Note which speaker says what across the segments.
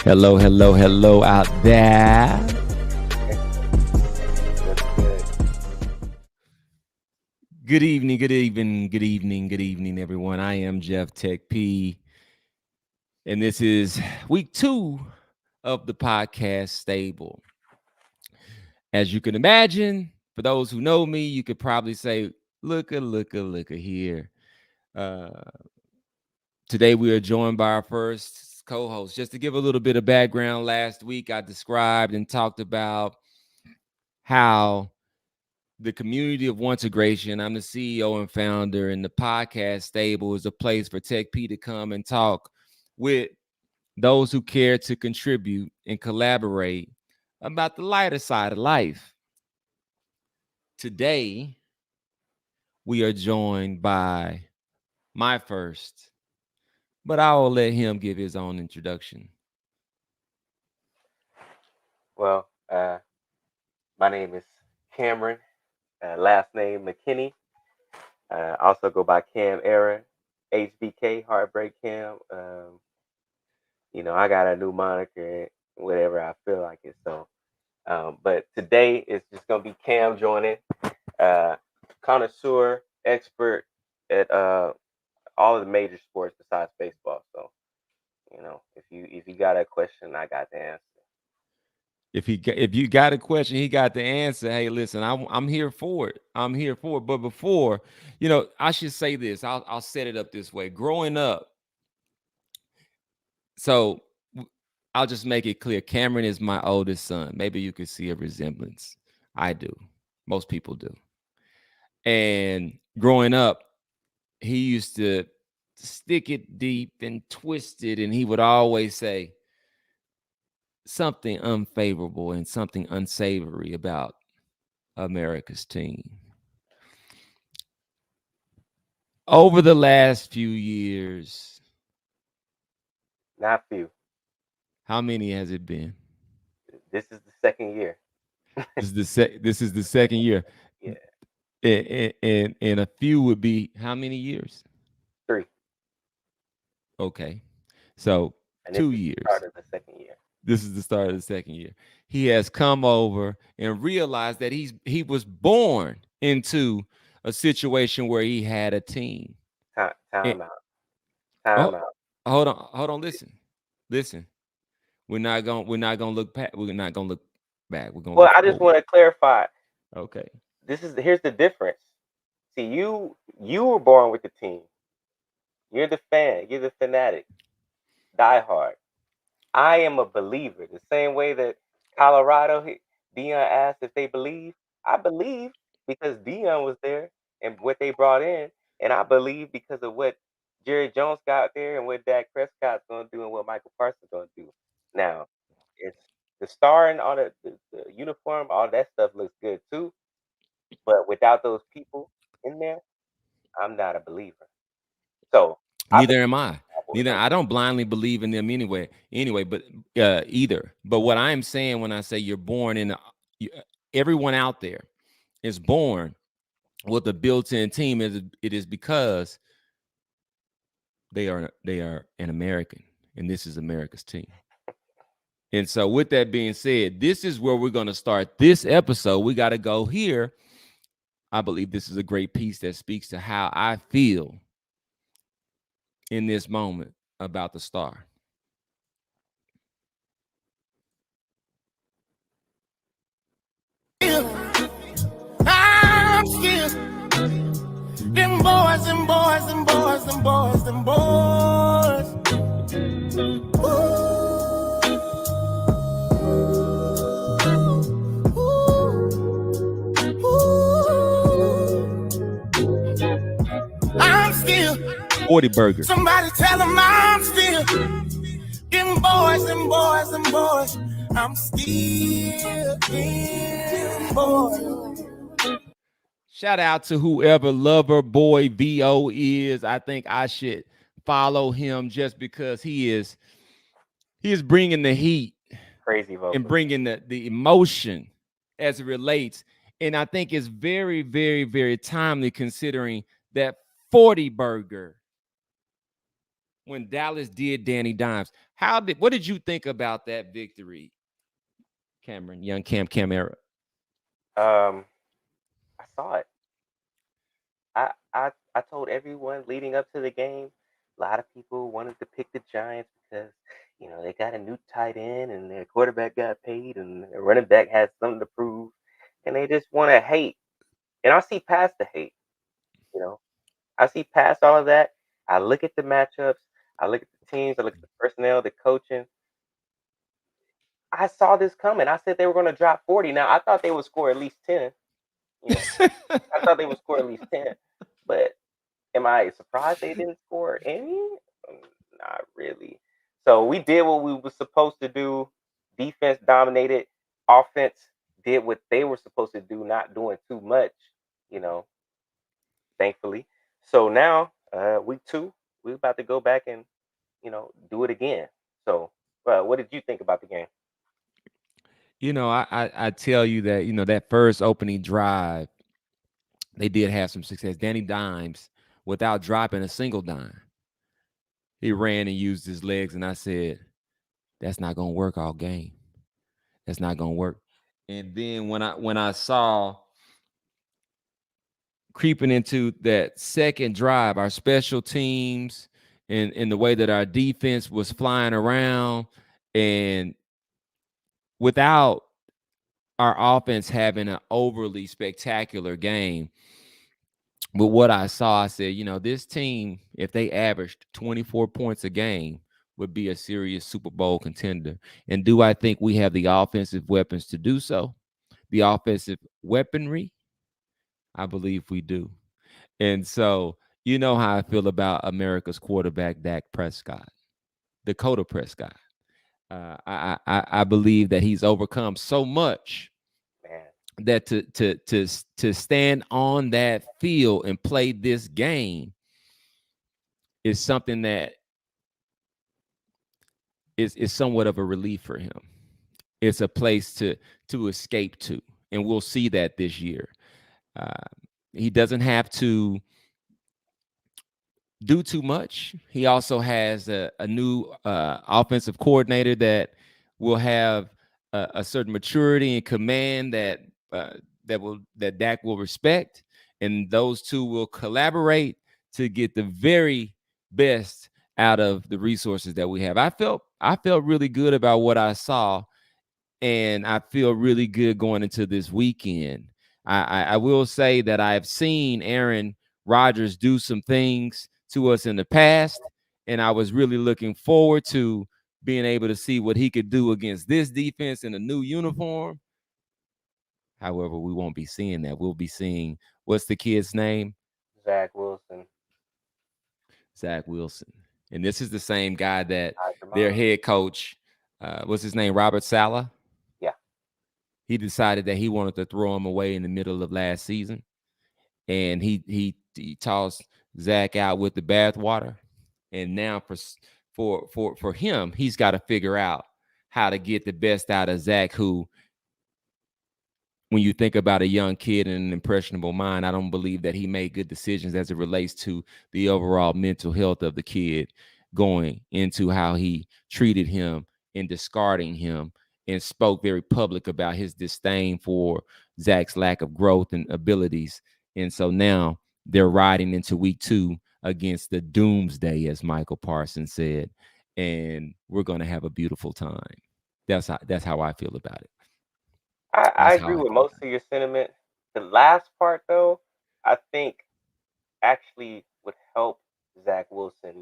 Speaker 1: Hello, hello, hello out there. Good evening, good evening, good evening, good evening, everyone. I am Jeff TechP, and this is week 2 of the podcast stable. As you can imagine, for those who know me, you could probably say, look here. Today we are joined by our first co-host. Just to give a little bit of background, last week I described and talked about how the community of One2Gration, I'm the CEO and founder, and the podcast stable is a place for TechP to come and talk with those who care to contribute and collaborate about the lighter side of life. Today, we are joined by my first, but I will let him give his own introduction.
Speaker 2: Well, my name is Cameron, last name McKinney. Also go by Cam Era, HBK, Heartbreak Cam. I got a new moniker, whatever I feel like it. So, but today it's just gonna be Cam joining, connoisseur, expert at all of the major sports besides baseball. So, if you got a question, I got the answer.
Speaker 1: If you got a question, he got the answer. Hey, listen, I'm here for it. I'm here for it. But before, I should say this. I'll set it up this way. Growing up, so I'll just make it clear. Cameron is my oldest son. Maybe you could see a resemblance. I do. Most people do. And growing up, he used to stick it deep and twist it, and he would always say something unfavorable and something unsavory about America's team. Over the last few years,
Speaker 2: not few.
Speaker 1: How many has it been?
Speaker 2: This is the second year.
Speaker 1: This is the second year.
Speaker 2: Yeah.
Speaker 1: And a few would be how many years?
Speaker 2: 3.
Speaker 1: Okay. So
Speaker 2: and
Speaker 1: 2 years.
Speaker 2: Start of the second year.
Speaker 1: This is the start of the second year. He has come over and realized that he was born into a situation where he had a team.
Speaker 2: Time out.
Speaker 1: Hold on. Listen. We're not gonna look back. We're not gonna look back. We're gonna.
Speaker 2: Well, I just want to clarify.
Speaker 1: Okay.
Speaker 2: Here's the difference. See, you were born with the team. You're the fan. You're the fanatic. Die hard. I am a believer. The same way that Colorado, Deion asked if they believe. I believe because Deion was there and what they brought in, and I believe because of what Jerry Jones got there and what Dak Prescott's going to do and what Michael Parsons going to do. Now, it's the star and all the uniform, all that stuff looks good too. But without those people in there, I'm not a believer. So
Speaker 1: neither am I. I don't blindly believe in them anyway. But either. But what I'm saying when I say you're born in, everyone out there is born with a built-in team. It is because they are an American, and this is America's team. And so with that being said, this is where we're going to start this episode. We got to go here. I believe this is a great piece that speaks to how I feel in this moment about the star. I'm still them boys. I'm still 40 burgers. Somebody tell them I'm still them boys. I'm still them boys. Shout out to whoever Lover Boy VO is. I think I should follow him just because he is bringing the heat
Speaker 2: Crazy
Speaker 1: and
Speaker 2: vocals.
Speaker 1: bringing the emotion as it relates. And I think it's very, very, very timely considering that 40 burger when Dallas did Danny Dimes. What did you think about that victory, Cameron, young Camara?
Speaker 2: Um, I saw it. I told everyone leading up to the game, a lot of people wanted to pick the Giants because they got a new tight end and their quarterback got paid and their running back has something to prove, and they just want to hate. And I see past the hate. You know, I see past all of that. I look at the matchups. I look at the teams. I look at the personnel, the coaching. I saw this coming. I said they were going to drop 40. Now I thought they would score at least 10. You know, I thought they would score at least 10, but am I surprised they didn't score any? Mm, Not really. So we did what we were supposed to do. Defense dominated. Offense did what they were supposed to do, not doing too much, you know, thankfully. So now, week two, we're about to go back and, do it again. So, what did you think about the game?
Speaker 1: I tell you that that first opening drive, they did have some success. Danny Dimes, without dropping a single dime, he ran and used his legs, and I said, "That's not gonna work all game. That's not gonna work." And then when I saw creeping into that second drive, our special teams and in the way that our defense was flying around, and without our offense having an overly spectacular game. But what I saw, I said, this team, if they averaged 24 points a game, would be a serious Super Bowl contender. And do I think we have the offensive weapons to do so? The offensive weaponry? I believe we do. And so, you know how I feel about America's quarterback, Dak Prescott, Dakota Prescott. I believe that he's overcome so much
Speaker 2: Man,
Speaker 1: that to stand on that field and play this game is something that is somewhat of a relief for him. It's a place to escape to, and we'll see that this year. Uh, he doesn't have to do too much. He also has a new offensive coordinator that will have a certain maturity and command uh, that Dak will respect, and those two will collaborate to get the very best out of the resources that we have. I felt really good about what I saw, and I feel really good going into this weekend. I will say that I've seen Aaron Rodgers do some things to us in the past, and I was really looking forward to being able to see what he could do against this defense in a new uniform. However, we won't be seeing that. We'll be seeing, what's the kid's name?
Speaker 2: Zach Wilson,
Speaker 1: Zach Wilson. And this is the same guy that their
Speaker 2: Jamal.
Speaker 1: head coach, what's his name, Robert Saleh.
Speaker 2: Yeah,
Speaker 1: He decided that he wanted to throw him away in the middle of last season, and he tossed Zach out with the bathwater. And now for him, he's got to figure out how to get the best out of Zach, who, when you think about a young kid and an impressionable mind, I don't believe that he made good decisions as it relates to the overall mental health of the kid, going into how he treated him and discarding him, and spoke very public about his disdain for Zach's lack of growth and abilities. And so now they're riding into week two against the doomsday, as Michael Parsons said, and we're going to have a beautiful time. That's how I feel about it.
Speaker 2: I
Speaker 1: That's how
Speaker 2: agree
Speaker 1: I
Speaker 2: with
Speaker 1: feel
Speaker 2: most
Speaker 1: about
Speaker 2: of your sentiment. The last part, though, I think actually would help Zach Wilson.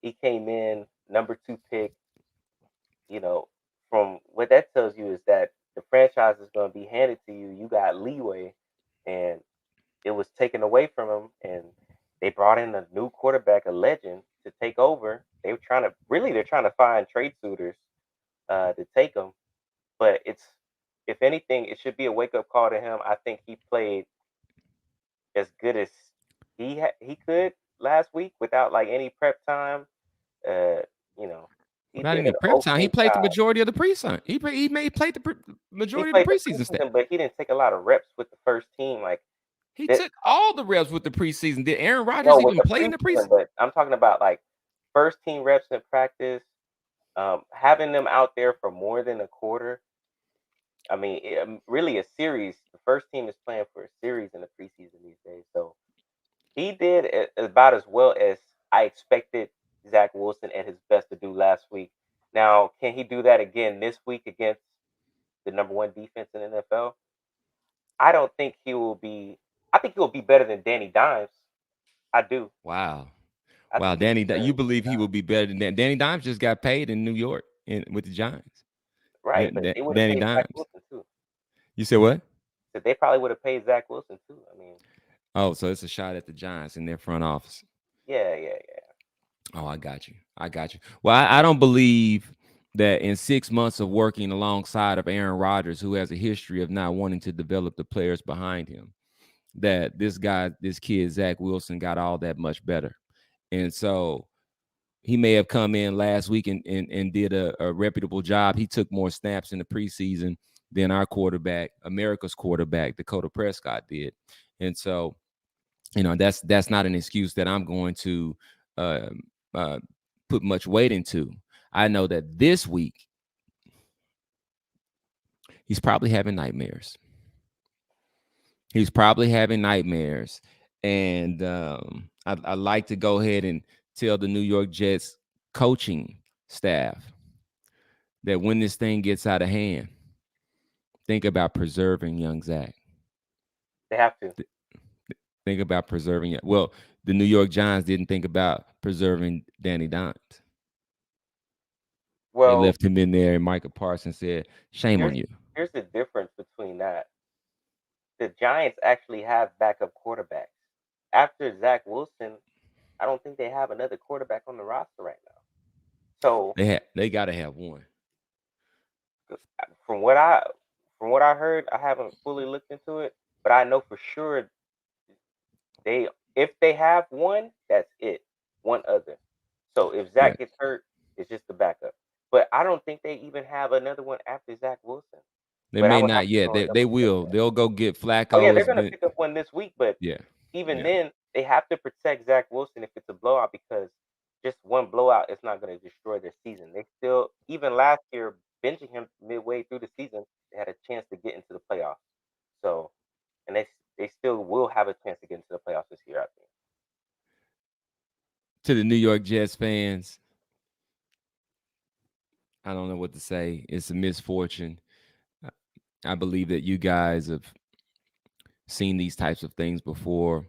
Speaker 2: He came in number two pick. From what that tells you is that the franchise is going to be handed to you. You got leeway, and it was taken away from him. And they brought in a new quarterback, a legend, to take over. They're trying to find trade suitors to take him. But if anything, it should be a wake up call to him. I think he played as good as he could last week without like any prep time. Uh, you know, He
Speaker 1: Not
Speaker 2: did
Speaker 1: any
Speaker 2: an
Speaker 1: prep time. He
Speaker 2: okay
Speaker 1: played the
Speaker 2: job.
Speaker 1: majority of the preseason. He played the
Speaker 2: He
Speaker 1: majority of the
Speaker 2: played the
Speaker 1: preseason stat.
Speaker 2: preseason, but he didn't take a lot of reps with the first team. Like
Speaker 1: He
Speaker 2: that,
Speaker 1: took all the reps with the preseason. Did Aaron Rodgers
Speaker 2: no, with
Speaker 1: even
Speaker 2: the
Speaker 1: play in the
Speaker 2: preseason,
Speaker 1: preseason?
Speaker 2: but I'm talking about like first team reps in practice, having them out there for more than a quarter. I mean, really a series. The first team is playing for a series in the preseason these days. So he did about as well as I expected Zach Wilson at his best to do last week. Now, can he do that again this week against the number one defense in the NFL? I don't think he will be. I think he will be better than Danny Dimes. I do.
Speaker 1: Wow.
Speaker 2: I
Speaker 1: Wow,
Speaker 2: think he'll be better
Speaker 1: You
Speaker 2: than Danny
Speaker 1: believe he will
Speaker 2: Dimes.
Speaker 1: be better than that? Danny Dimes just got paid in New York with the Giants.
Speaker 2: Right, but they would have
Speaker 1: Danny
Speaker 2: paid Zach
Speaker 1: Dimes.
Speaker 2: Wilson too.
Speaker 1: You said what?
Speaker 2: So they probably would have paid Zach Wilson too. I mean,
Speaker 1: Oh, so it's a shot at the Giants in their front office.
Speaker 2: yeah, yeah, yeah.
Speaker 1: Oh, I got you. I got you. Well, I don't believe that in 6 months of working alongside of Aaron Rodgers, who has a history of not wanting to develop the players behind him, that this kid, Zach Wilson, got all that much better. And so he may have come in last week and did a reputable job. He took more snaps in the preseason than our quarterback, America's quarterback, Dakota Prescott, did. And so, that's not an excuse that I'm going to uh, uh, put much weight into. I know that this week he's probably having nightmares. He's probably having nightmares, and I like to go ahead and tell the New York Jets coaching staff that when this thing gets out of hand, think about preserving young Zach.
Speaker 2: They have to.
Speaker 1: Think about preserving it. Well, the New York Giants didn't think about preserving Danny Dimes. They
Speaker 2: Well,
Speaker 1: left him in there, and Micah Parsons said, "Shame on
Speaker 2: here's
Speaker 1: you."
Speaker 2: here's the difference between that. The Giants actually have backup quarterbacks. After Zach Wilson, I don't think they have another quarterback on the roster right now. So
Speaker 1: They got to have one.
Speaker 2: from what I from what I heard, I haven't fully looked into it, but I know for sure they if they have one, that's it. One other. So if
Speaker 1: Yeah,
Speaker 2: Zach gets hurt, it's just the backup. But I don't think they even have another one after Zach Wilson.
Speaker 1: they
Speaker 2: But I
Speaker 1: may
Speaker 2: would have
Speaker 1: not
Speaker 2: to
Speaker 1: yet.
Speaker 2: go and
Speaker 1: They
Speaker 2: double check
Speaker 1: will.
Speaker 2: that.
Speaker 1: They'll go get
Speaker 2: Oh yeah,
Speaker 1: Flacco.
Speaker 2: they're
Speaker 1: It's
Speaker 2: gonna
Speaker 1: been
Speaker 2: pick up one this week, but
Speaker 1: yeah,
Speaker 2: even
Speaker 1: yeah,
Speaker 2: then, they have to protect Zach Wilson if it's a blowout because just one blowout is not going to destroy their season. They still, even last year, benching him midway through the season, they had a chance to get into the playoffs. So, and they still will have a chance to get into the playoffs this year, I think.
Speaker 1: to the New York Jets fans. I don't know what to say. It's a misfortune. Uh, I believe that you guys have seen these types of things before,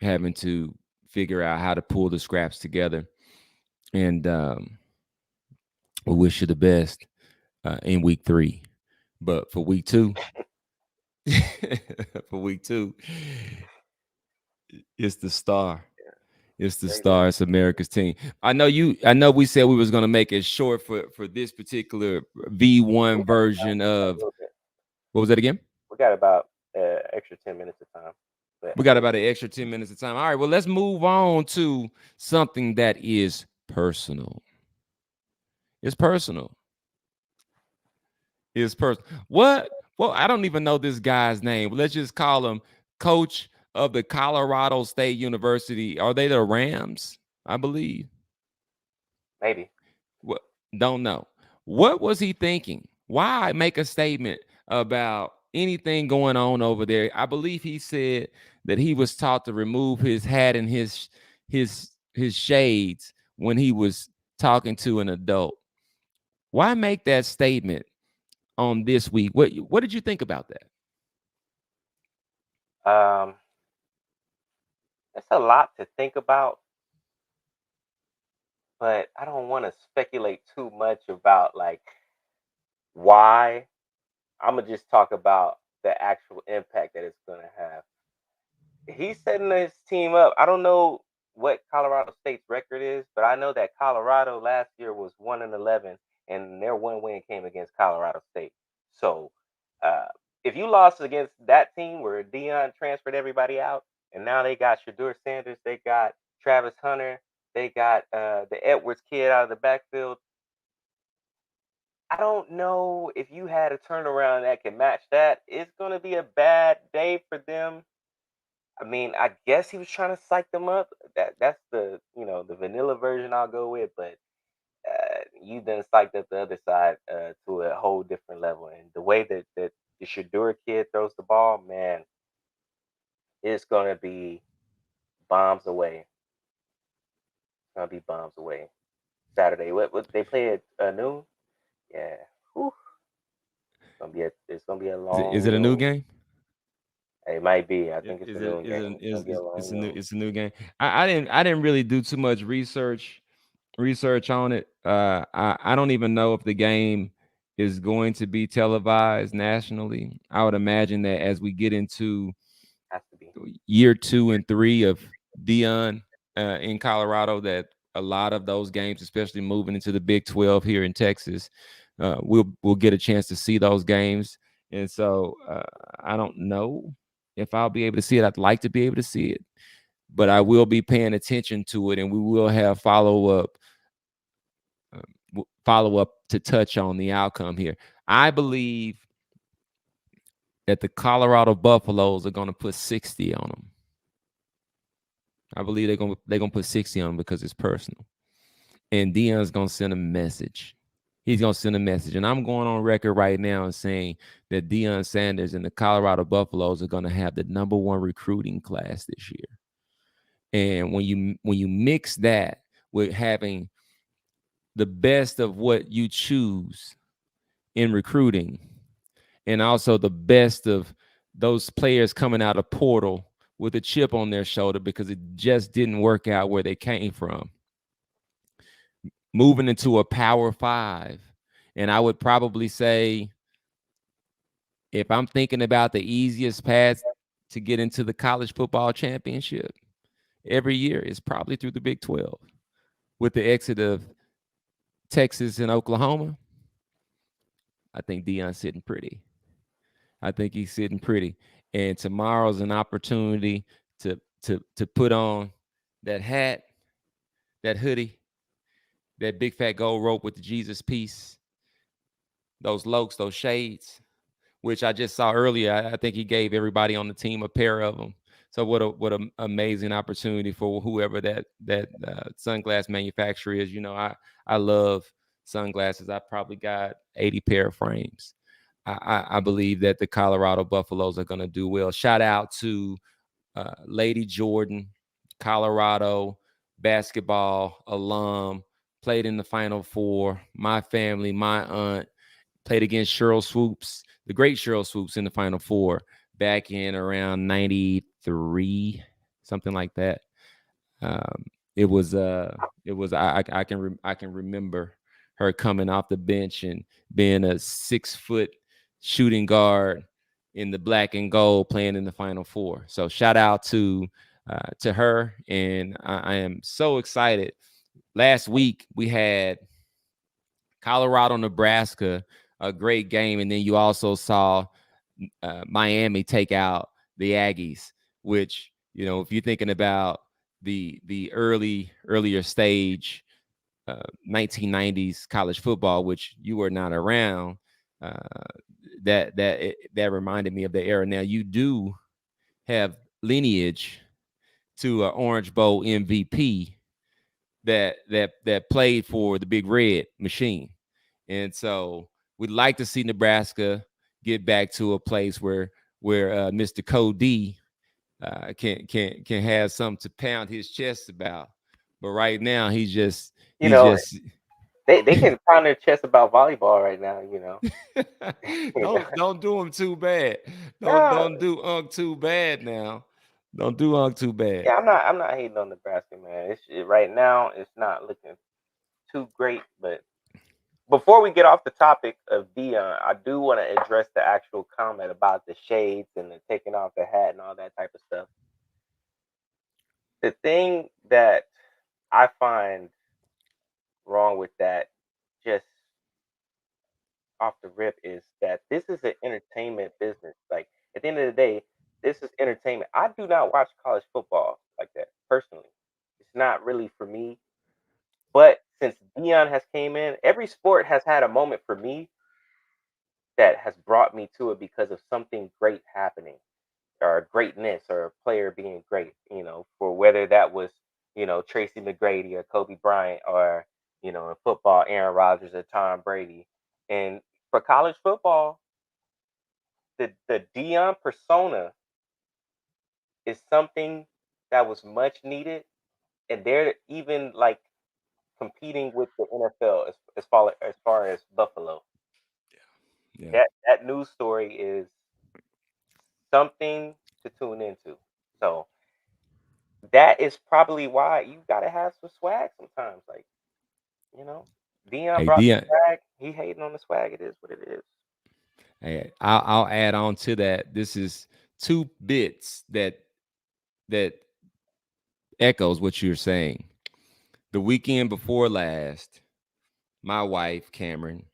Speaker 1: having to figure out how to pull the scraps together. And we wish you the best in week 3. But for week 2, for week 2, it's the star. It's the
Speaker 2: They will.
Speaker 1: star. It's America's team. I know we said we was gonna make it short for this particular
Speaker 2: We
Speaker 1: V1
Speaker 2: got time.
Speaker 1: version
Speaker 2: We got a
Speaker 1: of
Speaker 2: little bit.
Speaker 1: what was that again?
Speaker 2: We got about extra 10 minutes of time. But
Speaker 1: We
Speaker 2: I
Speaker 1: got
Speaker 2: mean,
Speaker 1: about an extra 10 minutes of time. All right, well, let's move on to something that is personal. It's personal. It's personal. What? Well, I don't even know this guy's name. Let's just call him coach of the Colorado State University. Are they the Rams? I believe.
Speaker 2: maybe.
Speaker 1: What? Don't know. What was he thinking? Why make a statement about anything going on over there? I believe he said that he was taught to remove his hat and his shades when he was talking to an adult. Why make that statement on this week? What did you think about that?
Speaker 2: Um, it's a lot to think about, but I don't want to speculate too much about like why. I'm gonna just talk about the actual impact that it's gonna have. He's setting his team up. I don't know what Colorado State's record is, but I know that Colorado last year was 1-11, and their one win came against Colorado State. So, uh, if you lost against that team where Deion transferred everybody out, and now they got Shadur Sanders, they got Travis Hunter, they got the Edwards kid out of the backfield. don't know if you had a turnaround that can match that. It's gonna be a bad day for them. I mean, I guess he was trying to psych them up. That's the the vanilla version I'll go with, but you done psyched up the other side to a whole different level. And the way that the Shadura kid throws the ball, man, it's gonna be bombs away. It's gonna be bombs away. Saturday, what they play at noon? Yeah, whew, it's gonna be a
Speaker 1: Is
Speaker 2: long
Speaker 1: it a new
Speaker 2: noon.
Speaker 1: game?
Speaker 2: It might be. I think it's a
Speaker 1: Is it
Speaker 2: noon game. It's gonna be a long noon.
Speaker 1: it's a new game. I didn't really do too much research on it. I don't even know if the game is going to be televised nationally. I would imagine that as we get into
Speaker 2: Has to be.
Speaker 1: year 2 and 3 of Deion in Colorado, that a lot of those games, especially moving into the Big 12 here in Texas, we'll get a chance to see those games. And so I don't know if I'll be able to see it. I'd like to be able to see it, but I will be paying attention to it, and we will have follow up to touch on the outcome here. I believe that the Colorado Buffaloes are going to put 60 on them. I believe they're gonna put 60 on them because it's personal. And Deion's gonna send a message. He's gonna send a message. And I'm going on record right now and saying that Deion Sanders and the Colorado Buffaloes are gonna have the #1 recruiting class this year. And when you mix that with having the best of what you choose in recruiting, and also the best of those players coming out of portal with a chip on their shoulder because it just didn't work out where they came from, moving into a Power 5. And I would probably say, if I'm thinking about the easiest path to get into the college football championship every year, is probably through the Big 12. With the exit of Texas and Oklahoma, I think Deion's sitting pretty. I think he's sitting pretty. And tomorrow's an opportunity to put on that hat, that hoodie, that big fat gold rope with the Jesus piece, those lokes, those shades, which I just saw earlier. I think he gave everybody on the team a pair of them. So what a amazing opportunity for whoever that sunglass manufacturer is. I love sunglasses. I probably got 80 pair of frames. I believe that the Colorado Buffaloes are going to do well. Shout out to Lady Jordan, Colorado basketball alum, played in the Final Four. My family, my aunt, played against Cheryl Swoops, the great Cheryl Swoops, in the Final Four back in around 93, something like that. Um, I can remember her coming off the bench and being a 6 foot shooting guard in the black and gold playing in the Final Four. So shout out to her, and I am so excited. Last week we had Colorado, Nebraska, a great game, and then you also saw Miami take out the Aggies, which, if you're thinking about the earlier stage 1990s college football, which you were not around, uh, that reminded me of the era. Now you do have lineage to an Orange Bowl MVP that played for the Big Red Machine. And so we'd like to see Nebraska get back to a place where Mr. Cody can have something to pound his chest about. But right now
Speaker 2: You
Speaker 1: he's
Speaker 2: know,
Speaker 1: just
Speaker 2: they can pound their chest about volleyball right now.
Speaker 1: don't do him too bad.
Speaker 2: No,
Speaker 1: Don't do Unk too bad now. Don't do Unk too bad.
Speaker 2: yeah, I'm not hating on Nebraska, man. Right now it's not looking too great. But before we get off the topic of Dion, I do want to address the actual comment about the shades and the taking off the hat and all that type of stuff. The thing that I find wrong with that, just off the rip, is that this is an entertainment business. Like, at the end of the day, this is entertainment. I do not watch college football like that personally. It's not really for me. But since Deion has came in, every sport has had a moment for me that has brought me to it because of something great happening or greatness or a player being great, for whether that was, Tracy McGrady or Kobe Bryant or, in football, Aaron Rodgers or Tom Brady. And for college football, the Deion persona is something that was much needed. And they're even like competing with the NFL as far as Buffalo.
Speaker 1: Yeah.
Speaker 2: That news story is something to tune into. So that is probably why you gotta have some swag sometimes. Like, Deion
Speaker 1: Hey,
Speaker 2: brought the
Speaker 1: Deion.
Speaker 2: swag. He hating on the swag. It is what it is.
Speaker 1: Hey, I'll add on to that. This is 2 bits that echoes what you're saying. The weekend before last, my wife Cameron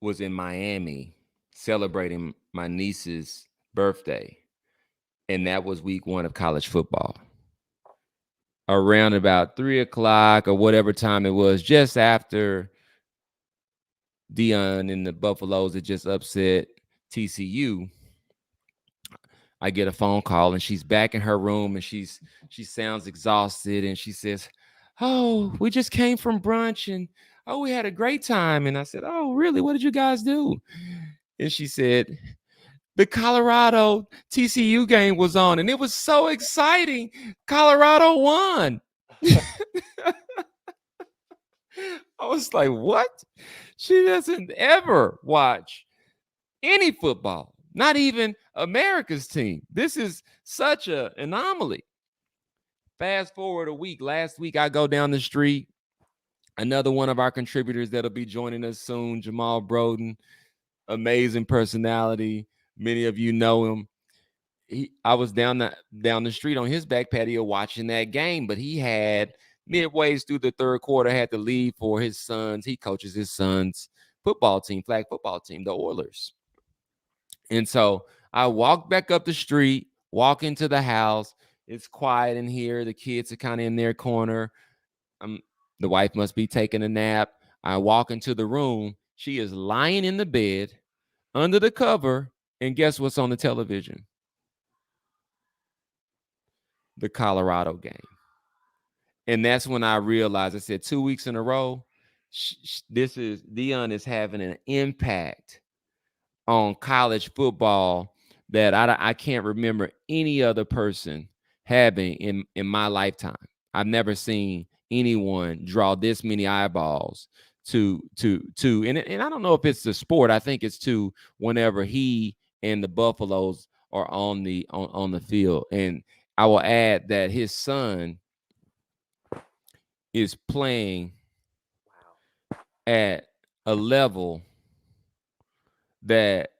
Speaker 1: was in Miami celebrating my niece's birthday, and that was week 1 of college football. Around about 3:00 or whatever time it was, just after Deion and the Buffaloes had just upset TCU, I get a phone call and she's back in her room and she sounds exhausted and she says, "Oh, we just came from brunch and oh, we had a great time." And I said, "Oh, really? What did you guys do?" And she said, "The Colorado TCU game was on and it was so exciting. Colorado won." I was like, "What?" She doesn't ever watch any football, not even America's team. This is such an anomaly. Fast forward a week. Last week, I go down the street. Another one of our contributors that'll be joining us soon, Jamal Broden, amazing personality. Many of you know him. I was down the street on his back patio watching that game, but he had midways through the third quarter had to leave for his sons. He coaches his sons' football team, flag football team, the Oilers. And so I walk back up the street, walk into the house. It's quiet in here. The kids are kind of in their corner. The wife must be taking a nap. I walk into the room. She is lying in the bed under the cover. And guess what's on the television? The Colorado game. And that's when I realized, I said 2 weeks in a row, Deion is having an impact on college football that I can't remember any other person having in my lifetime. I've never seen anyone draw this many eyeballs to and I don't know if it's the sport. I think it's to whenever he and the Buffaloes are on the field. And I will add that his son is playing at a level that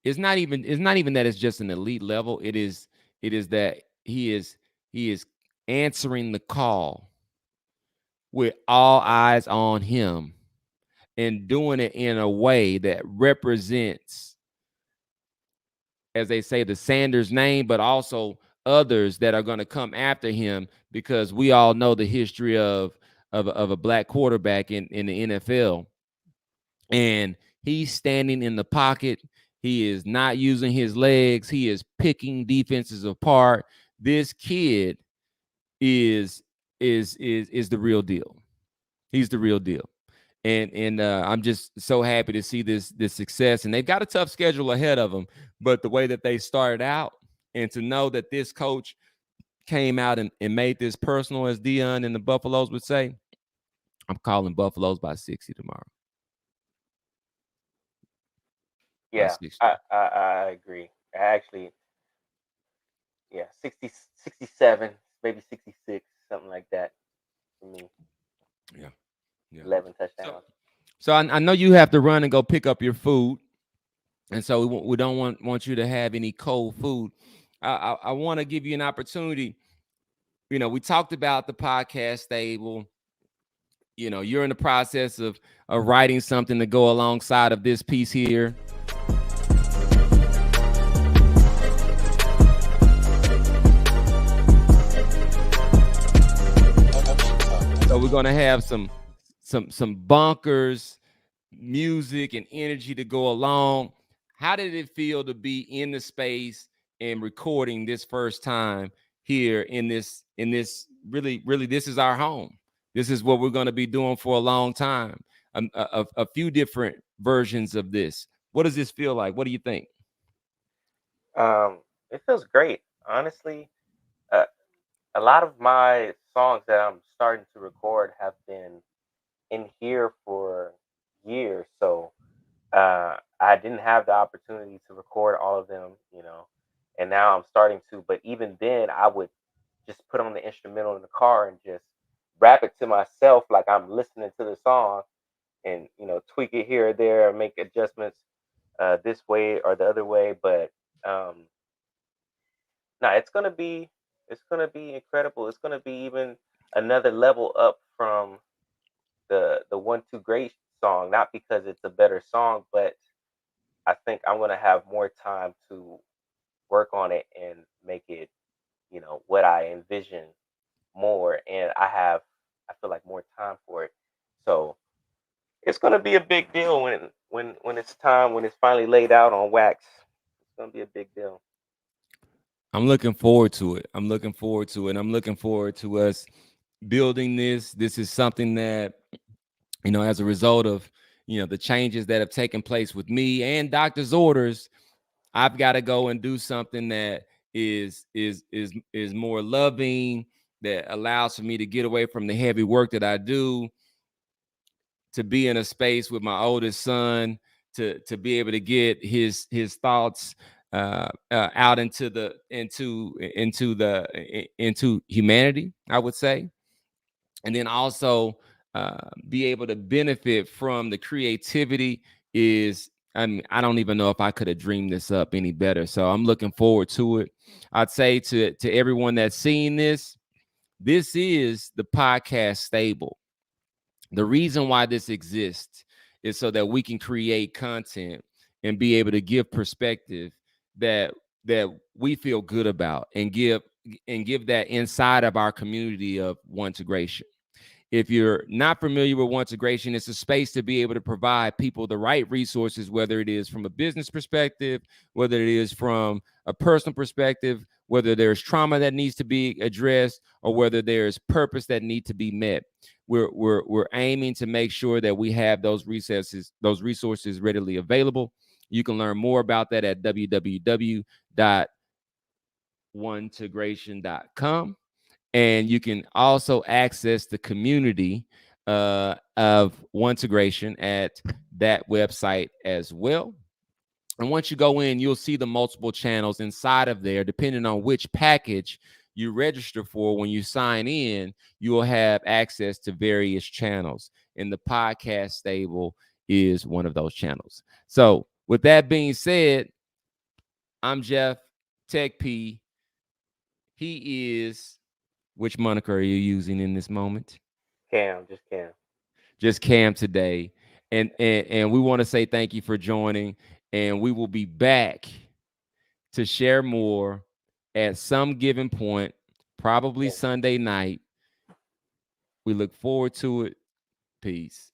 Speaker 1: it's not even that it's just an elite level. It is that he is answering the call with all eyes on him and doing it in a way that represents, as they say, the Sanders name, but also others that are going to come after him, because we all know the history of a black quarterback in the NFL. And he's standing in the pocket. He is not using his legs. He is picking defenses apart. This kid is the real deal. He's the real deal. And I'm just so happy to see this success. And they've got a tough schedule ahead of them. But the way that they started out, and to know that this coach came out and made this personal, as Deion and the Buffaloes would say, I'm calling Buffaloes by 60 tomorrow.
Speaker 2: Yeah, I agree. Actually, yeah, 60, 67, maybe 66, something like that for me.
Speaker 1: Yeah.
Speaker 2: 11 touchdowns.
Speaker 1: So I know you have to run and go pick up your food, and so we don't want you to have any cold food. I want to give you an opportunity. We talked about the podcast stable. You're in the process of writing something to go alongside of this piece here. we're gonna have some bunkers, music, and energy to go along. How did it feel to be in the space and recording this first time here in this really this is our home. This is what we're going to be doing for a long time. A few different versions of this. What does this feel like? What do you think?
Speaker 2: It feels great, honestly. Uh, a lot of my songs that I'm starting to record have been in here for years, so I didn't have the opportunity to record all of them, and now I'm starting to. But even then, I would just put on the instrumental in the car and just rap it to myself like I'm listening to the song, and tweak it here or there, make adjustments this way or the other way. But um, no, it's gonna be incredible. It's gonna be even another level up from the One2 Great song, not because it's a better song, but I think I'm gonna have more time to work on it and make it, what I envision more, and I feel like more time for it. So it's gonna be a big deal when it's time, when it's finally laid out on wax. It's gonna be a big deal.
Speaker 1: I'm looking forward to it. I'm looking forward to it. I'm looking forward to us building this. This is something that, as a result of, the changes that have taken place with me and doctor's orders, I've got to go and do something that is more loving, that allows for me to get away from the heavy work that I do, to be in a space with my oldest son, to be able to get his thoughts out into humanity, I would say, and then also be able to benefit from the creativity. Is I mean, I don't even know if I could have dreamed this up any better. So I'm looking forward to it. I'd say to everyone that's seeing this is the podcast stable. The reason why this exists is so that we can create content and be able to give perspective that that we feel good about, and give that inside of our community of One2Gration. If you're not familiar with One2Gration, it's a space to be able to provide people the right resources, whether it is from a business perspective, whether it is from a personal perspective, whether there's trauma that needs to be addressed, or whether there's purpose that need to be met. We're aiming to make sure that we have those resources readily available. You can learn more about that at www.one2gration.com. And you can also access the community of One2Gration at that website as well. And once you go in, you'll see the multiple channels inside of there. Depending on which package you register for, when you sign in, you will have access to various channels. And the podcast stable is one of those channels. So with that being said, I'm Jeff, TechP. He is, which moniker are you using in this moment?
Speaker 2: Cam, just Cam.
Speaker 1: Just Cam today. And we want to say thank you for joining. And we will be back to share more at some given point, probably
Speaker 2: Yeah.
Speaker 1: Sunday night. We look forward to it. Peace.